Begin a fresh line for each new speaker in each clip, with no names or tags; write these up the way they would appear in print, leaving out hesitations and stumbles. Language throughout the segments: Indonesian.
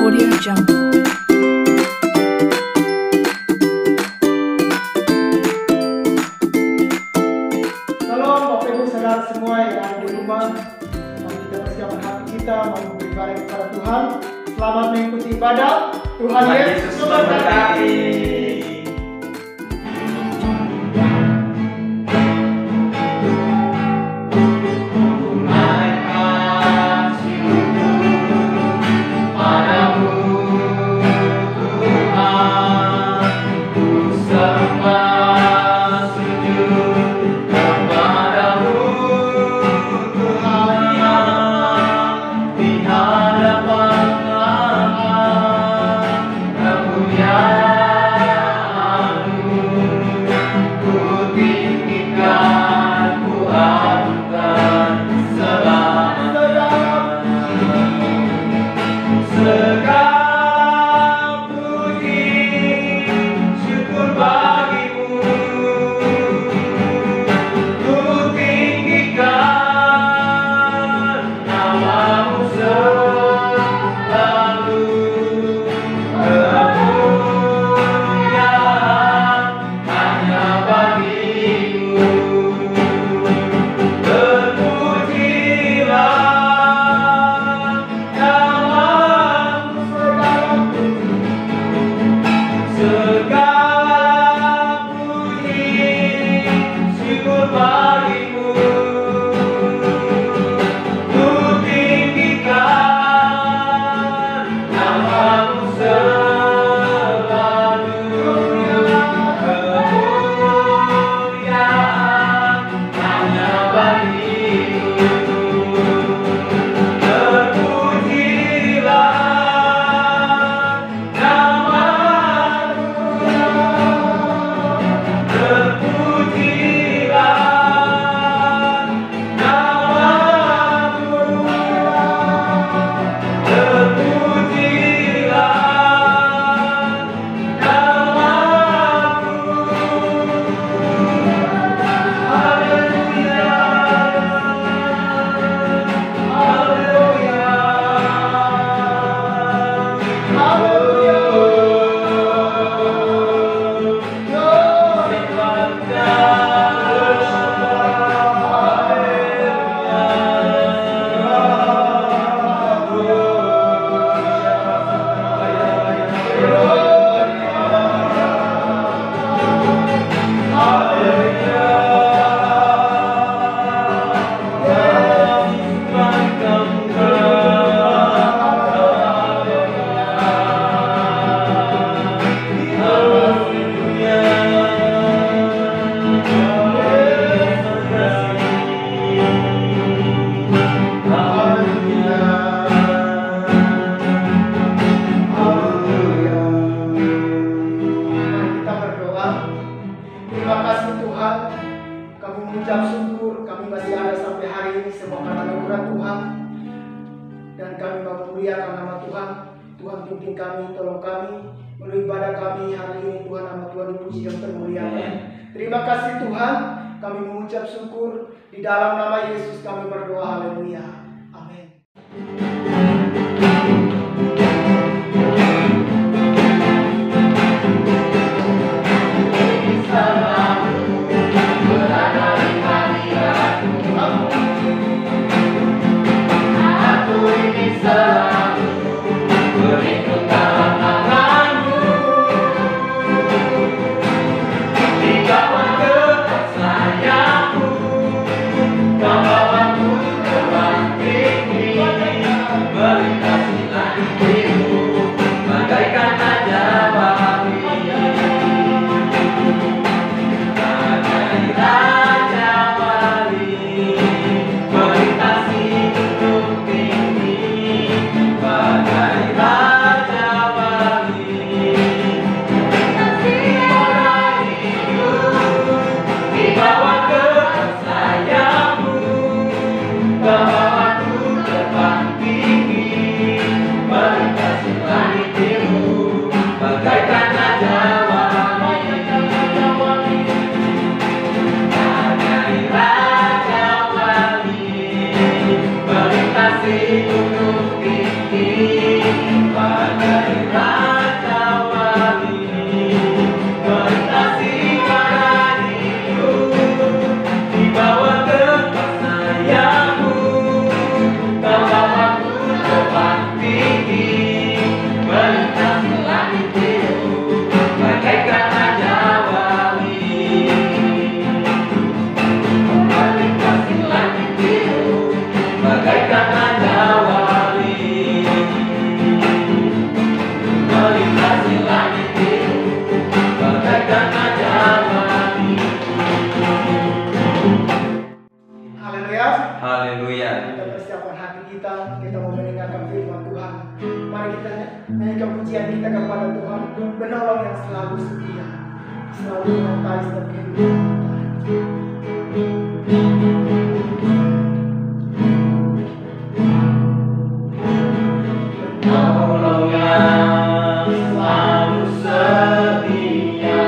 Audio Jungle.
Salam Bapak Ibu Saudara semua yang ada di rumah. Mari kita persiapkan hati kita mau beribadah kepada Tuhan. Selamat mengikuti ibadah. Tuhan Yesus memberkati. Tuhan pimpin kami, tolong kami melalui ibadah kami hari ini. Tuhan, nama Tuhan dipuji dan termuliakan. Terima kasih Tuhan, kami mengucap syukur di dalam nama Yesus kami berdoa. Haleluya. Amin.
Bawaku terbang tinggi.
kita mau mendengarkan firman Tuhan. Mari kita nyanyikan pujian kita kepada Tuhan, penolong yang selalu setia, selalu menyertai setiap kehidupan kita. Penolong yang selalu setia,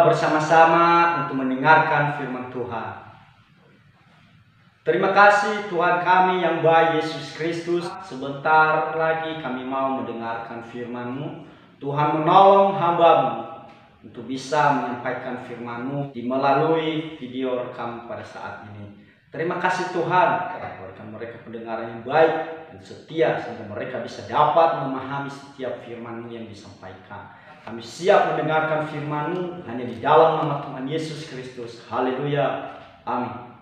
bersama-sama untuk mendengarkan firman Tuhan. Terima kasih Tuhan kami yang baik Yesus Kristus. Sebentar lagi kami mau mendengarkan firman-Mu. Tuhan menolong hamba-Mu untuk bisa menyampaikan firman-Mu melalui video rekam pada saat ini. Terima kasih Tuhan karena berikan mereka pendengaran yang baik dan setia sehingga mereka bisa dapat memahami setiap firman-Mu yang disampaikan. Kami siap mendengarkan firman-Mu hanya di dalam nama Tuhan Yesus Kristus. Haleluya. Amin.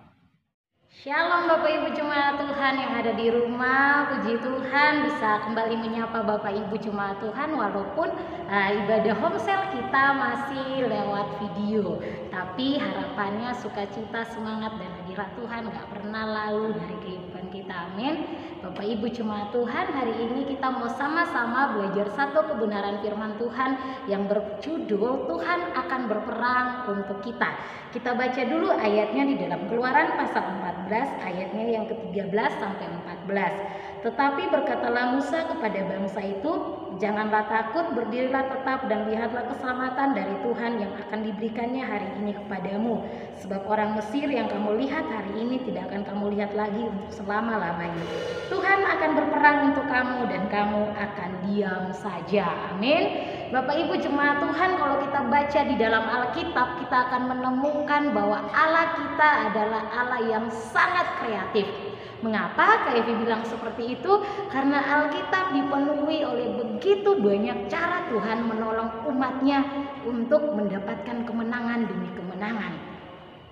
Shalom Bapak Ibu Jemaat Tuhan yang ada di rumah. Puji Tuhan bisa kembali menyapa Bapak Ibu Jemaat Tuhan walaupun ibadah homesel kita masih lewat video. Tapi harapannya sukacita, semangat dan hadirat Tuhan gak pernah lalu dari kehidupan kita. Amin. Bapak Ibu Jemaat Tuhan, hari ini kita mau sama-sama belajar satu kebenaran firman Tuhan yang berjudul Tuhan akan berperang untuk kita. Kita baca dulu ayatnya di dalam Keluaran pasal 14 ayatnya yang ke-13 sampai 14. Tetapi berkatalah Musa kepada bangsa itu, janganlah takut, berdirilah tetap dan lihatlah keselamatan dari Tuhan yang akan diberikannya hari ini kepadamu. Sebab orang Mesir yang kamu lihat hari ini tidak akan kamu lihat lagi untuk selama-lamanya. Tuhan akan berperang untuk kamu dan kamu akan diam saja. Amin. Bapak Ibu Jemaat Tuhan, kalau kita baca di dalam Alkitab, kita akan menemukan bahwa Allah kita adalah Allah yang sangat kreatif. Mengapa KFI bilang seperti itu? Karena Alkitab dipenuhi oleh begitu banyak cara Tuhan menolong umatnya untuk mendapatkan kemenangan demi kemenangan.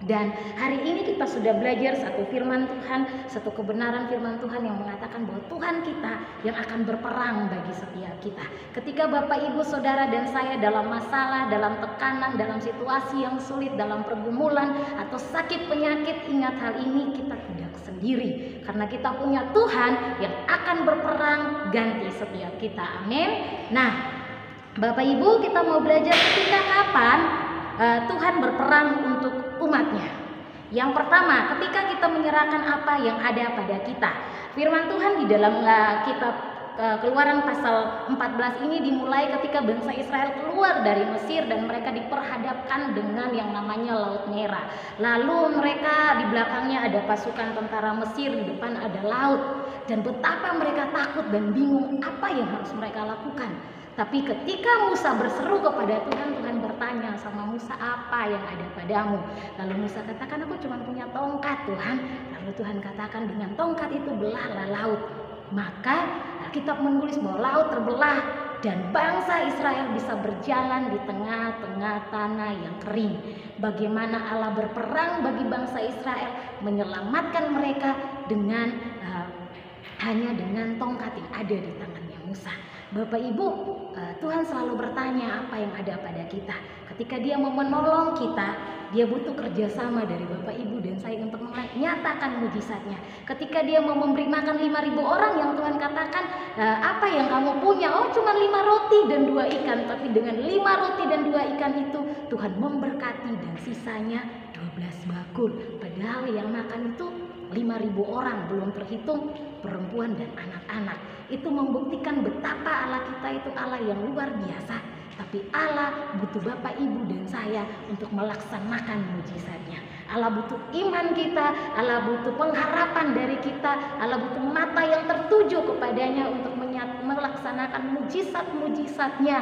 Dan hari ini kita sudah belajar satu firman Tuhan, satu kebenaran firman Tuhan yang mengatakan bahwa Tuhan kita yang akan berperang bagi setiap kita. Ketika Bapak Ibu Saudara dan saya dalam masalah, dalam tekanan, dalam situasi yang sulit, dalam pergumulan atau sakit penyakit, ingat hal ini kita tidak sendiri. Karena kita punya Tuhan yang akan berperang ganti setiap kita. Amin. Nah, Bapak Ibu, kita mau belajar ketika kapan Tuhan berperang untuk umatnya. Yang pertama, ketika kita menyerahkan apa yang ada pada kita. Firman Tuhan di dalam kitab Keluaran pasal 14 ini dimulai ketika bangsa Israel keluar dari Mesir dan mereka diperhadapkan dengan yang namanya Laut Merah. Lalu mereka di belakangnya ada pasukan tentara Mesir, di depan ada laut. Dan betapa mereka takut dan bingung apa yang harus mereka lakukan. Tapi ketika Musa berseru kepada Tuhan, Tuhan bertanya sama Musa, apa yang ada padamu? Lalu Musa katakan, aku cuma punya tongkat Tuhan. Lalu Tuhan katakan, dengan tongkat itu belahlah laut. Maka Alkitab menulis bahwa laut terbelah dan bangsa Israel bisa berjalan di tengah-tengah tanah yang kering. Bagaimana Allah berperang bagi bangsa Israel, menyelamatkan mereka dengan hanya dengan tongkat yang ada di tangannya Musa. Bapak Ibu, Tuhan selalu bertanya apa yang ada pada kita. Ketika Dia mau menolong kita, Dia butuh kerjasama dari Bapak Ibu dan saya untuk menyatakan mujizatnya. Ketika Dia mau memberi makan 5.000 orang yang Tuhan katakan, apa yang kamu punya? Oh, cuma 5 roti dan 2 ikan. Tapi dengan 5 roti dan 2 ikan itu Tuhan memberkati dan sisanya 12 bakul. Padahal yang makan itu 5.000 orang, belum terhitung perempuan dan anak-anak. Itu membuktikan betapa Allah kita itu Allah yang luar biasa. Tapi Allah butuh Bapak, Ibu, dan saya untuk melaksanakan mujizatnya. Allah butuh iman kita, Allah butuh pengharapan dari kita, Allah butuh mata yang tertuju kepadanya untuk melaksanakan mujizat-mujizatnya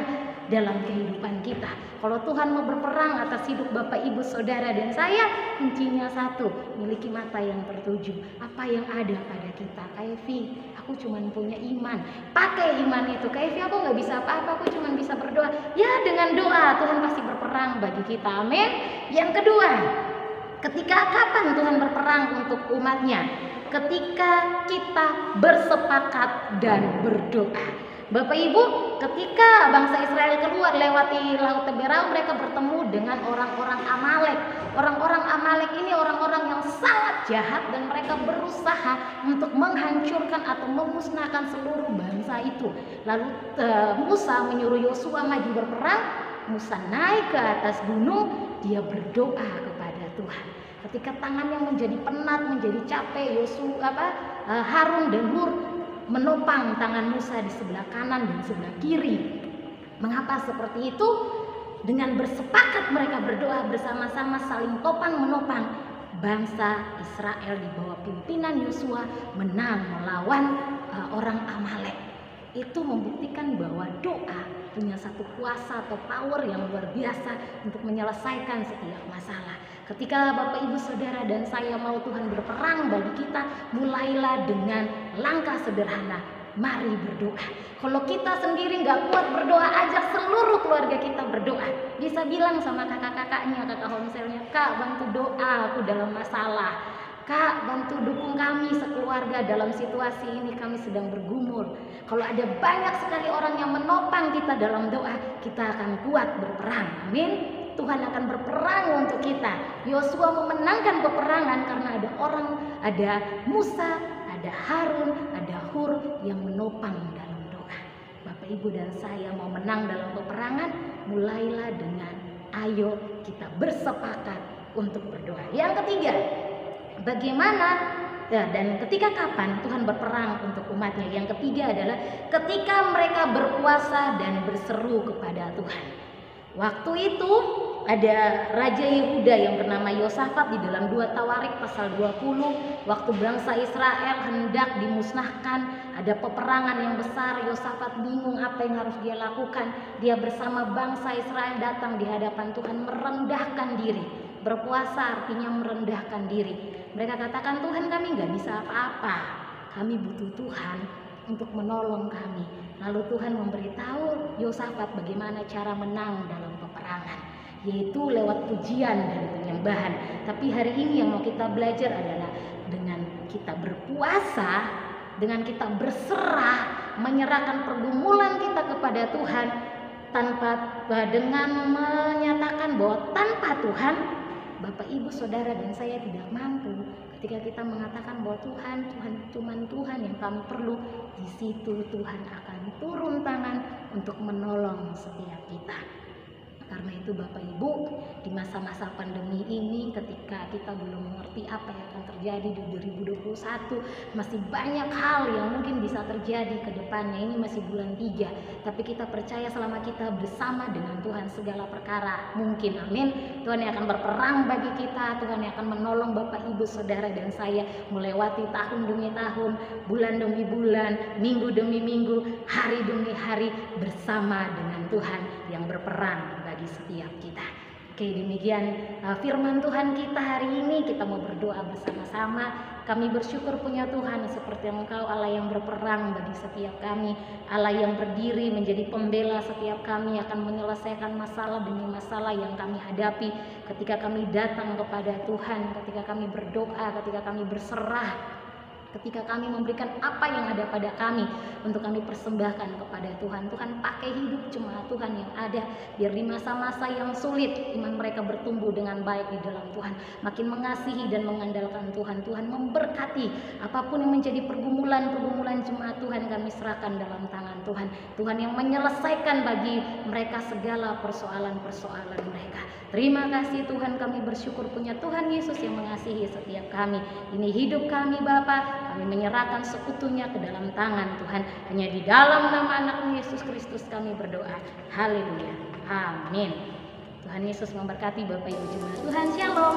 dalam kehidupan kita. Kalau Tuhan mau berperang atas hidup Bapak, Ibu, Saudara, dan saya, kuncinya satu, miliki mata yang tertuju. Apa yang ada pada kita? Kaifi, aku cuma punya iman. Pakai iman itu. Kaifi, aku nggak bisa apa-apa, aku cuma bisa berdoa. Ya, dengan doa Tuhan pasti berperang bagi kita. Amin. Yang kedua, ketika kapan Tuhan berperang untuk umatnya? Ketika kita bersepakat dan berdoa. Bapak Ibu, ketika bangsa Israel keluar lewati Laut Teberau, mereka bertemu dengan orang-orang Amalek. Orang-orang Amalek ini orang-orang yang sangat jahat dan mereka berusaha untuk menghancurkan atau memusnahkan seluruh bangsa itu. Lalu Musa menyuruh Yosua maju berperang. Musa naik ke atas gunung, dia berdoa kepada Tuhan. Ketika tangannya menjadi penat, menjadi capek, Harun dan Hur menopang tangan Musa di sebelah kanan dan sebelah kiri. Mengapa seperti itu? Dengan bersepakat mereka berdoa bersama-sama, saling topang menopang. Bangsa Israel di bawah pimpinan Yosua menang melawan orang Amalek. Itu membuktikan bahwa doa punya satu kuasa atau power yang luar biasa untuk menyelesaikan setiap masalah. Ketika Bapak, Ibu, Saudara, dan saya mau Tuhan berperang bagi kita, mulailah dengan langkah sederhana. Mari berdoa. Kalau kita sendiri nggak kuat berdoa, ajak seluruh keluarga kita berdoa. Bisa bilang sama kakak-kakaknya, kakak homselnya, Kak, bantu doa aku dalam masalah. Kak, bantu dukung kami sekeluarga dalam situasi ini, kami sedang bergumul. Kalau ada banyak sekali orang yang menopang kita dalam doa, kita akan kuat berperang. Amin. Tuhan akan berperang untuk kita. Yosua memenangkan peperangan karena ada Musa, ada Harun, ada Hur yang menopang dalam doa. Bapak, Ibu, dan saya mau menang dalam peperangan, mulailah dengan ayo kita bersepakat untuk berdoa. Yang ketiga, bagaimana dan ketika kapan Tuhan berperang untuk umatnya? Yang ketiga adalah ketika mereka berpuasa dan berseru kepada Tuhan. Waktu itu ada Raja Yehuda yang bernama Yosafat di dalam 2 Tawarik pasal 20. Waktu bangsa Israel hendak dimusnahkan, ada peperangan yang besar. Yosafat bingung apa yang harus dia lakukan. Dia bersama bangsa Israel datang di hadapan Tuhan merendahkan diri. Berpuasa artinya merendahkan diri. Mereka katakan, Tuhan, kami gak bisa apa-apa. Kami butuh Tuhan untuk menolong kami. Lalu Tuhan memberitahu Yosafat bagaimana cara menang dalam peperangan, yaitu lewat pujian dan penyembahan. Tapi hari ini yang mau kita belajar adalah dengan kita berpuasa, dengan kita berserah, menyerahkan pergumulan kita kepada Tuhan, dengan menyatakan bahwa tanpa Tuhan, Bapak, Ibu, Saudara, dan saya tidak mampu. Ketika kita mengatakan bahwa Tuhan cuman Tuhan yang kami perlu, di situ Tuhan akan turun tangan untuk menolong setiap kita. Karena itu Bapak Ibu, di masa-masa pandemi ini ketika kita belum mengerti apa yang akan terjadi di 2021, masih banyak hal yang mungkin bisa terjadi ke depannya. Ini masih bulan 3, tapi kita percaya selama kita bersama dengan Tuhan segala perkara mungkin. Amin. Tuhan yang akan berperang bagi kita, Tuhan yang akan menolong Bapak Ibu, Saudara dan saya melewati tahun demi tahun, bulan demi bulan, minggu demi minggu, hari demi hari bersama dengan Tuhan yang berperang bagi setiap kita. Oke, demikian firman Tuhan kita hari ini. Kita mau berdoa bersama-sama. Kami bersyukur punya Tuhan seperti Engkau, Allah yang berperang bagi setiap kami, Allah yang berdiri menjadi pembela setiap kami, akan menyelesaikan masalah demi masalah yang kami hadapi ketika kami datang kepada Tuhan, ketika kami berdoa, ketika kami berserah, ketika kami memberikan apa yang ada pada kami untuk kami persembahkan kepada Tuhan. Tuhan pakai hidup jemaat Tuhan yang ada, biar di masa-masa yang sulit iman mereka bertumbuh dengan baik di dalam Tuhan, makin mengasihi dan mengandalkan Tuhan. Tuhan memberkati apapun yang menjadi pergumulan jemaat Tuhan, kami serahkan dalam tangan Tuhan. Tuhan yang menyelesaikan bagi mereka segala persoalan-persoalan mereka. Terima kasih Tuhan, kami bersyukur punya Tuhan Yesus yang mengasihi setiap kami. Ini hidup kami Bapa, kami menyerahkan sekutunya ke dalam tangan Tuhan. Hanya di dalam nama anak Yesus Kristus kami berdoa. Haleluya. Amin. Tuhan Yesus memberkati Bapak Ibu jemaat Tuhan. Shalom.